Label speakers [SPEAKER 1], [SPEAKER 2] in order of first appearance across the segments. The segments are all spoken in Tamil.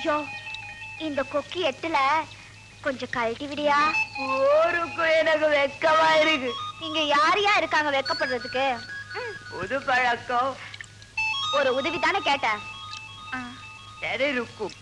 [SPEAKER 1] யோ, இந்த கொக்கி எட்டுல கொஞ்சம் கழட்டி விடியா.
[SPEAKER 2] ஊருக்கும் எனக்கு வெக்கமா இருக்கு.
[SPEAKER 1] இங்க யார் யார் இருக்காங்க வெக்கப்படுறதுக்கு?
[SPEAKER 2] புது பழக்கம்.
[SPEAKER 1] ஒரு உதவி தானே கேட்டேன்.
[SPEAKER 2] சரி இருக்கும்.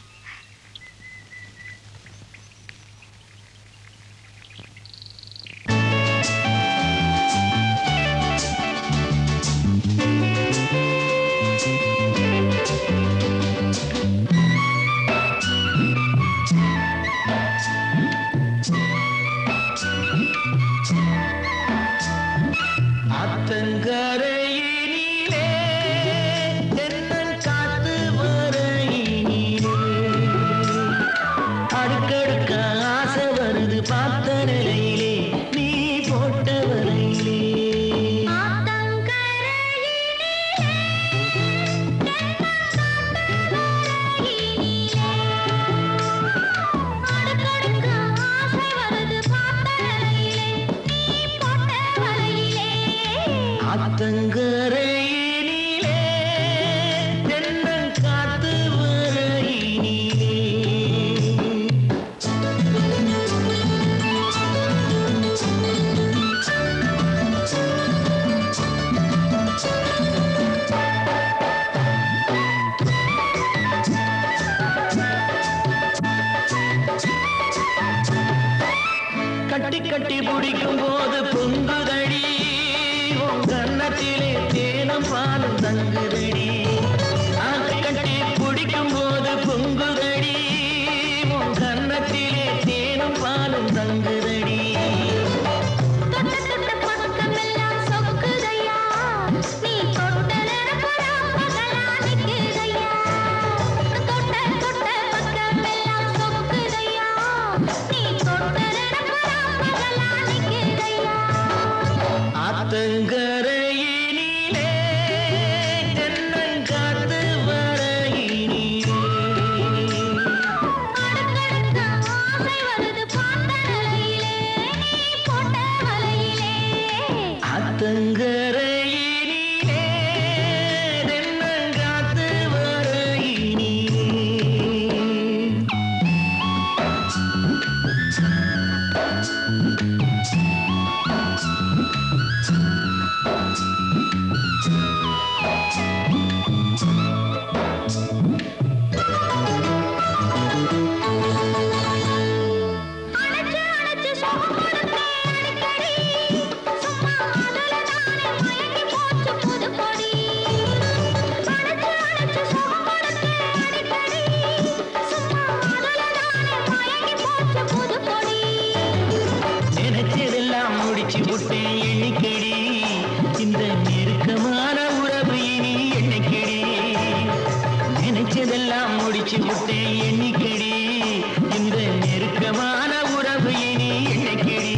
[SPEAKER 3] கட்டி கட்டி பிடிக்கும் போது பொங்குதடி கன்னத்திலே தேனம் பாலும் தங்குதடி. கட்டி பிடிக்கும் போது பொங்குதடி கன்னத்திலே தேனம் பாலும் தங்குதடி. ஆத்தங்கரையினிலே தென்னங்காத்து வரையினிலே ஆத்தங்கரையினிலே தென்னங்காத்து வரையினிலே. நினைச்சதெல்லாம் முடிச்சு விட்டேன் எண்ணிக்கடி, இந்த நெருக்கமான உறவு இனி எண்ணிக்கடி. நினைச்சதெல்லாம் முடிச்சு விட்டேன் எண்ணிக்கடி, இந்த நெருக்கமான உறவு இனி எண்ணிக்கடி.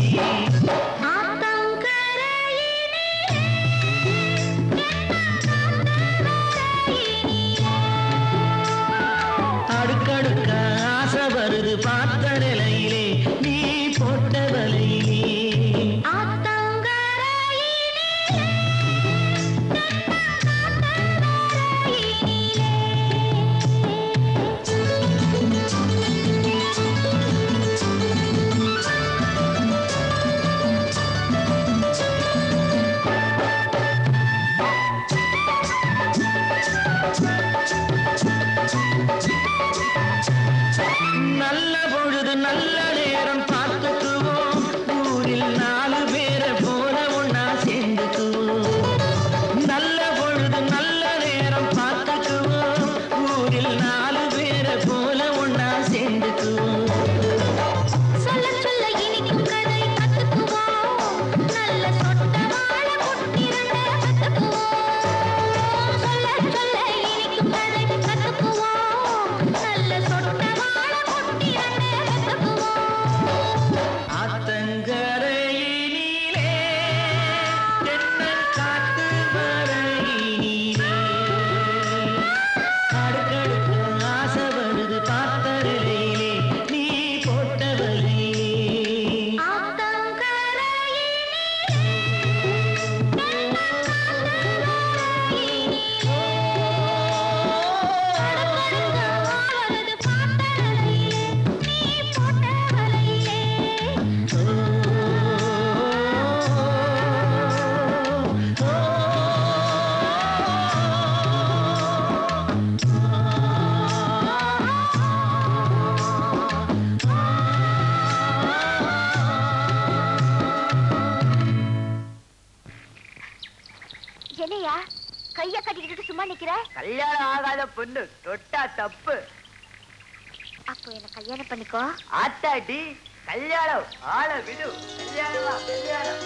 [SPEAKER 3] அடுக்கடுக்க ஆசை வருது பார்த்த நிலையிலே நீ போட்ட வலையிலே. நல்ல பொழுது
[SPEAKER 1] சும்மா நிக்கிற?
[SPEAKER 2] கல்யாணம் ஆகாத பொண்ணு தொட்டா தப்பு.
[SPEAKER 1] அப்போ என்ன கல்யாணம் பண்ணிக்கோ.
[SPEAKER 2] ஆத்தாடி கல்யாணம் ஆள விடு. கல்யாணமா கல்யாணம்.